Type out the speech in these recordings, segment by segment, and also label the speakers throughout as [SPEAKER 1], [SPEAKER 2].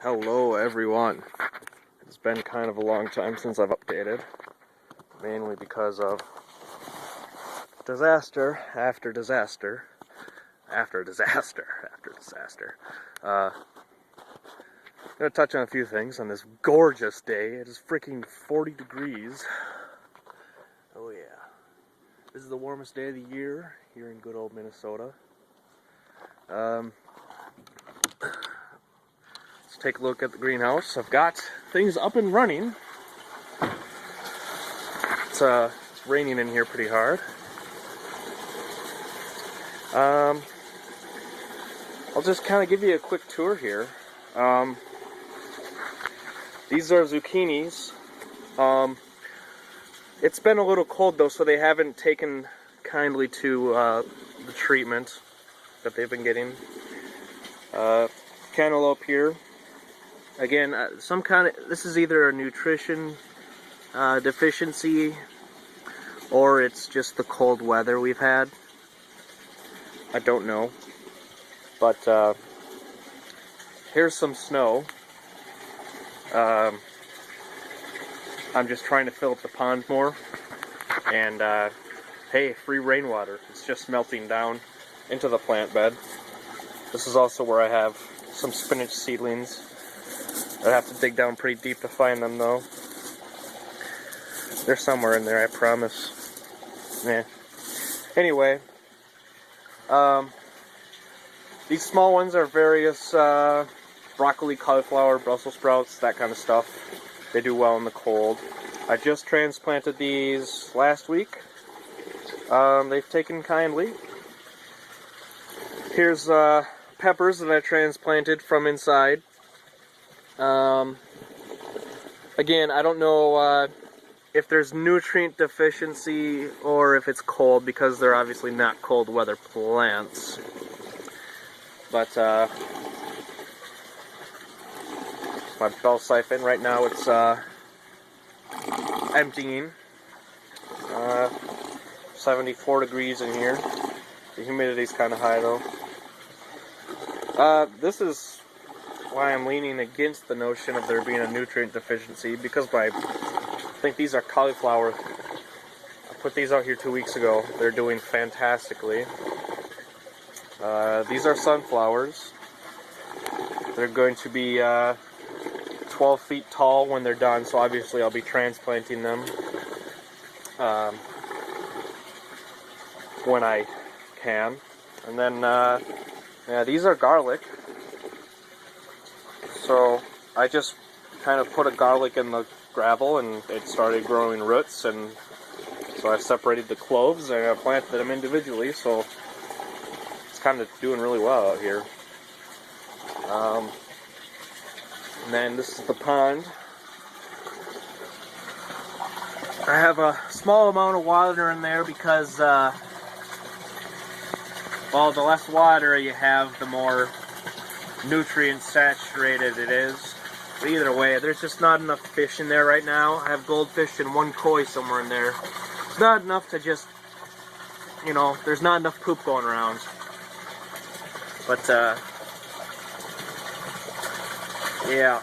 [SPEAKER 1] Hello everyone. It's been kind of a long time since I've updated, mainly because of disaster after disaster after disaster after disaster. I'm gonna touch on a few things on this gorgeous day. It is freaking 40 degrees. Oh yeah. This is the warmest day of the year here in good old Minnesota. Let's take a look at the greenhouse. I've got things up and running. It's raining in here pretty hard. I'll just kind of give you a quick tour here. These are zucchinis. It's been a little cold though, so they haven't taken kindly to the treatment that they've been getting. Cantaloupe here. Again, this is either a nutrition deficiency or it's just the cold weather we've had. I don't know. But here's some snow. I'm just trying to fill up the pond more. And hey, free rainwater. It's just melting down into the plant bed. This is also where I have some spinach seedlings. I have to dig down pretty deep to find them though. They're somewhere in there, I promise. Yeah. Anyway, these small ones are various broccoli, cauliflower, Brussels sprouts, that kind of stuff. They do well in the cold. I just transplanted these last week. They've taken kindly. Here's peppers that I transplanted from inside. Again, I don't know if there's nutrient deficiency or if it's cold, because they're obviously not cold weather plants. But my bell siphon right now, it's emptying. 74 degrees in here. The humidity's kind of high though. This is why I'm leaning against the notion of there being a nutrient deficiency, because I think these are cauliflower. I put these out here 2 weeks ago. They're doing fantastically. These are sunflowers. They're going to be 12 feet tall when they're done, so obviously I'll be transplanting them when I can. And then, yeah, these are garlic. So I just kind of put a garlic in the gravel and it started growing roots, and so I separated the cloves and I planted them individually, so it's kind of doing really well out here. And then this is the pond. I have a small amount of water in there because, well, the less water you have, the more nutrient saturated it is. But either way, there's just not enough fish in there right now. I have goldfish and one koi somewhere in there. It's not enough to just, you know, there's not enough poop going around. But yeah,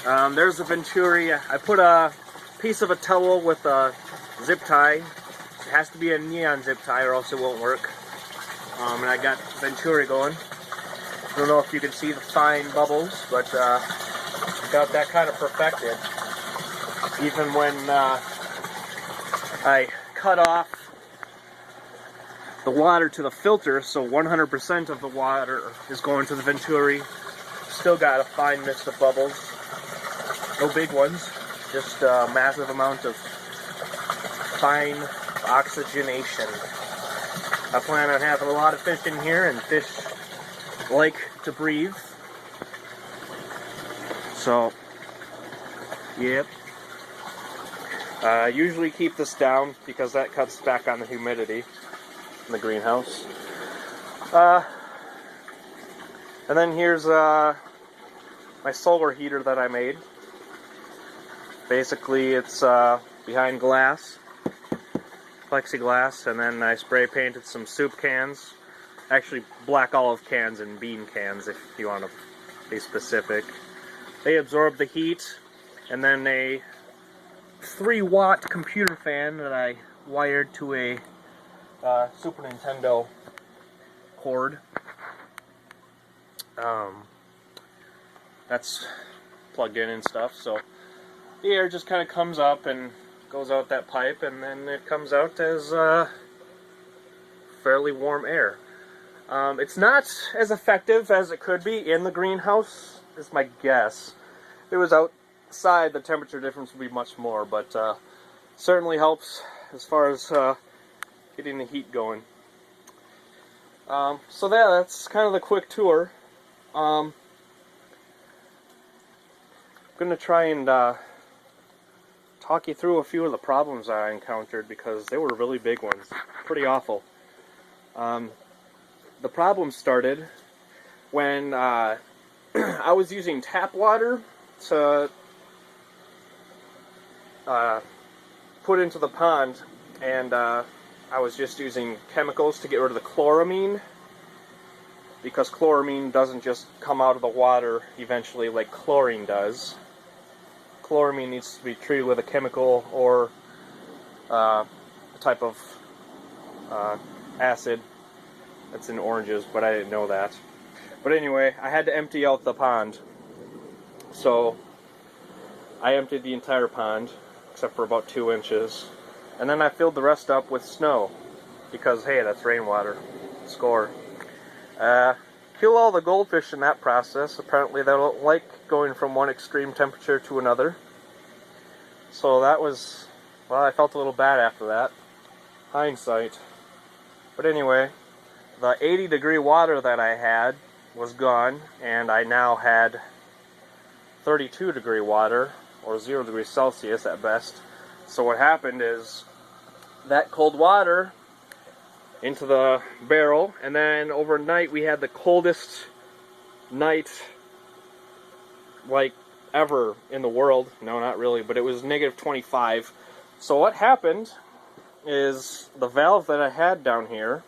[SPEAKER 1] there's a venturi. I put a piece of a towel with a zip tie. It has to be a neon zip tie or else it won't work. And I got venturi going. I don't know if you can see the fine bubbles, but got that kind of perfected. Even when I cut off the water to the filter, so 100% of the water is going to the venturi, still got a fine mist of bubbles. No big ones, just a massive amount of fine oxygenation. I plan on having a lot of fish in here, and fish like to breathe. So, yep. I usually keep this down because that cuts back on the humidity in the greenhouse. And then here's my solar heater that I made. Basically, it's behind glass, plexiglass, and then I spray painted some soup cans. Actually, black olive cans and bean cans, if you want to be specific. They absorb the heat, and then a 3-watt computer fan that I wired to a Super Nintendo cord. That's plugged in and stuff, so the air just kind of comes up and goes out that pipe, and then it comes out as fairly warm air. It's not as effective as it could be in the greenhouse, is my guess. If it was outside, the temperature difference would be much more, but certainly helps as far as getting the heat going. So that's kind of the quick tour. I'm going to try and talk you through a few of the problems I encountered, because they were really big ones. Pretty awful. The problem started when I was using tap water to put into the pond, and I was just using chemicals to get rid of the chloramine, because chloramine doesn't just come out of the water eventually like chlorine does. Chloramine needs to be treated with a chemical or a type of acid that's in oranges, but I didn't know that. But anyway, I had to empty out the pond. So I emptied the entire pond, except for about 2 inches. And then I filled the rest up with snow, because hey, that's rainwater. Score. Kill all the goldfish in that process. Apparently they don't like going from one extreme temperature to another. So that was, well, I felt a little bad after that. Hindsight. But anyway, the 80-degree water that I had was gone, and I now had 32-degree water, or 0 degrees Celsius at best. So what happened is that cold water into the barrel, and then overnight we had the coldest night like ever in the world. No, not really, but it was negative 25. So what happened is the valve that I had down here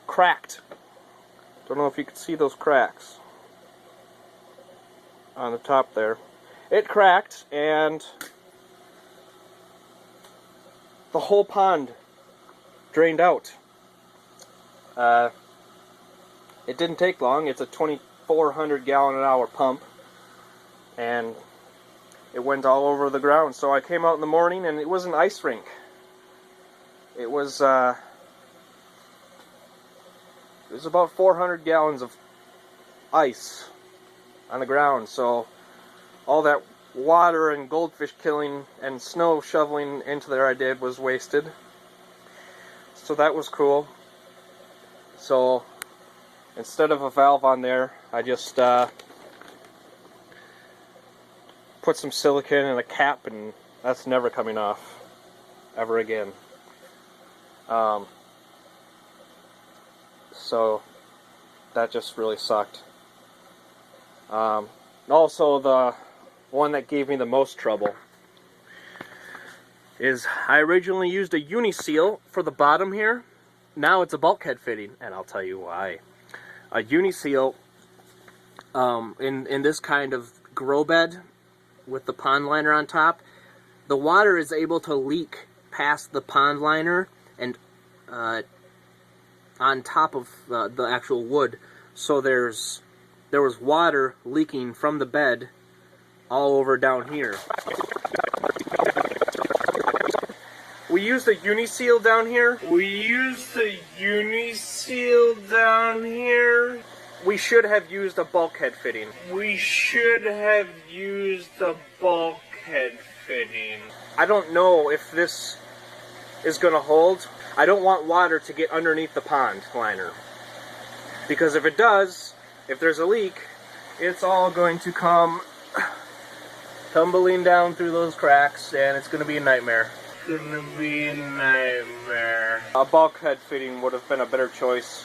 [SPEAKER 1] cracked. Don't know if you can see those cracks on the top there. It cracked, and the whole pond drained out. It didn't take long. It's a 2,400 gallon an hour pump, and it went all over the ground. So I came out in the morning, and it was an ice rink. It was about 400 gallons of ice on the ground. So all that water and goldfish killing and snow shoveling into there I did was wasted. So that was cool. So instead of a valve on there, I just put some silicone and a cap, and that's never coming off ever again. So that just really sucked. Also, the one that gave me the most trouble is I originally used a Uniseal for the bottom here. Now it's a bulkhead fitting, and I'll tell you why. A Uniseal in this kind of grow bed with the pond liner on top, the water is able to leak past the pond liner and on top of the actual wood. So there was water leaking from the bed all over down here. We used the Uniseal down here. We should have used a bulkhead fitting. I don't know if this is going to hold. I don't want water to get underneath the pond liner, because if it does, if there's a leak, it's all going to come tumbling down through those cracks, and it's going to be a nightmare. A bulkhead fitting would have been a better choice.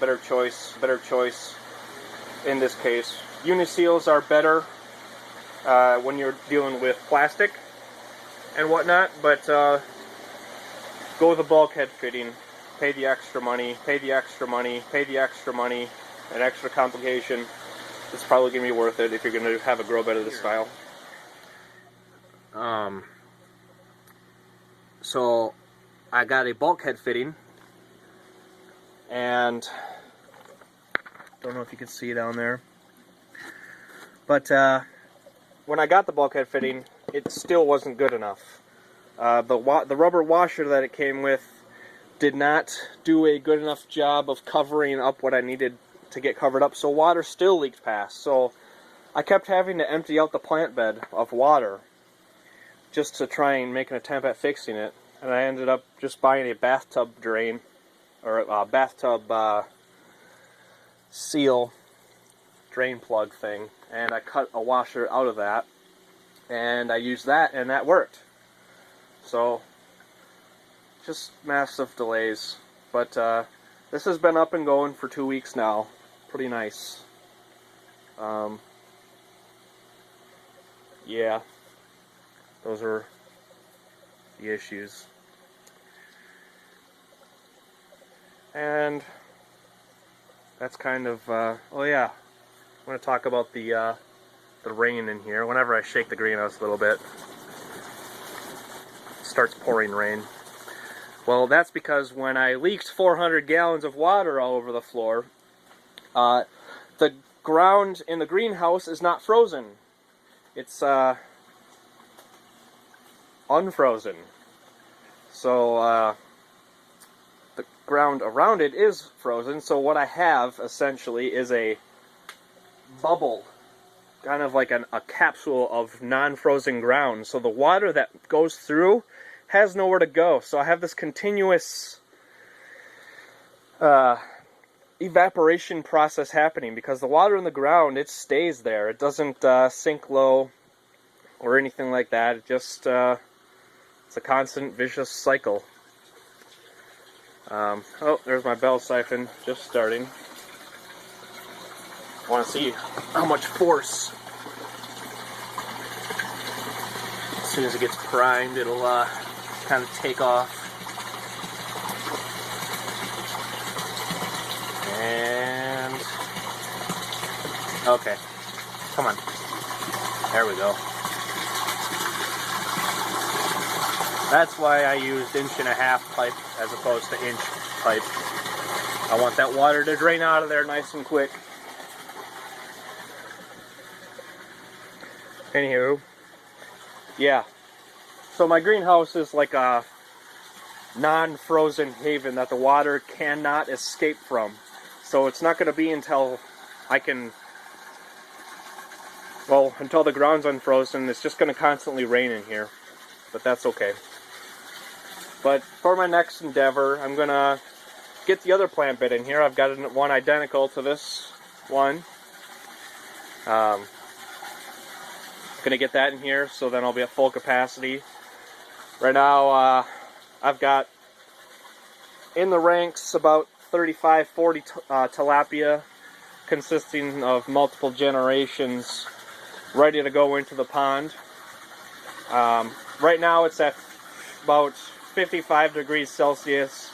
[SPEAKER 1] Better choice in this case. Uniseals are better when you're dealing with plastic and whatnot, but go with a bulkhead fitting. Pay the extra money, an extra complication. It's probably going to be worth it if you're going to have a grow bed of this style. So I got a bulkhead fitting, and don't know if you can see down there, but when I got the bulkhead fitting, it still wasn't good enough. The rubber washer that it came with did not do a good enough job of covering up what I needed to get covered up, so water still leaked past. So I kept having to empty out the plant bed of water just to try and make an attempt at fixing it, and I ended up just buying a bathtub drain, or a bathtub seal drain plug thing, and I cut a washer out of that, and I used that, and that worked. So just massive delays, but this has been up and going for 2 weeks now. Pretty nice. Yeah, those are the issues. And that's kind of, oh yeah, I'm going to talk about the rain in here. Whenever I shake the greenhouse a little bit, it starts pouring rain. Well, that's because when I leaked 400 gallons of water all over the floor, the ground in the greenhouse is not frozen. It's unfrozen. So the ground around it is frozen. So what I have essentially is a bubble, kind of like a capsule of non-frozen ground. So the water that goes through has nowhere to go. So I have this continuous evaporation process happening, because the water in the ground, it stays there. It doesn't sink low or anything like that. It just it's a constant vicious cycle. Oh, there's my bell siphon just starting. I want to see how much force. As soon as it gets primed, it'll kind of take off. And okay, come on. There we go. That's why I used 1.5-inch pipe as opposed to inch pipe. I want that water to drain out of there nice and quick. Anywho, yeah. So my greenhouse is like a non-frozen haven that the water cannot escape from. So it's not going to be until I can, well, until the ground's unfrozen, it's just going to constantly rain in here. But that's okay. But for my next endeavor, I'm going to get the other plant bed in here. I've got one identical to this one. Going to get that in here, so then I'll be at full capacity. Right now, I've got in the ranks about 35-40 tilapia, consisting of multiple generations, ready to go into the pond. Right now it's at about 55 degrees Celsius,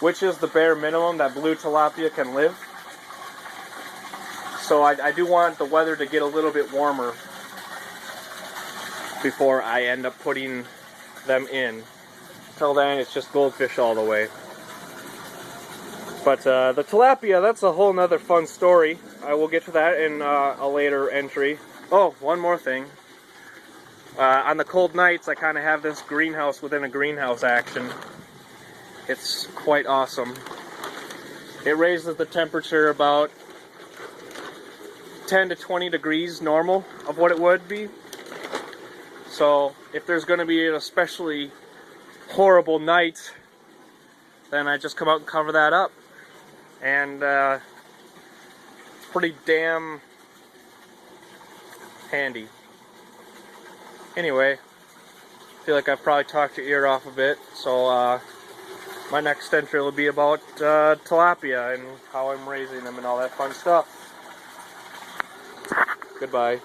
[SPEAKER 1] which is the bare minimum that blue tilapia can live. So I do want the weather to get a little bit warmer before I end up putting them in. Till then, it's just goldfish all the way. But the tilapia, that's a whole nother fun story. I will get to that in a later entry. Oh, one more thing. On the cold nights, I kind of have this greenhouse within a greenhouse action. It's quite awesome. It raises the temperature about 10 to 20 degrees normal of what it would be. So if there's going to be an especially horrible night, then I just come out and cover that up. And it's pretty damn handy. Anyway, I feel like I've probably talked your ear off a bit, so my next entry will be about tilapia and how I'm raising them and all that fun stuff. Goodbye.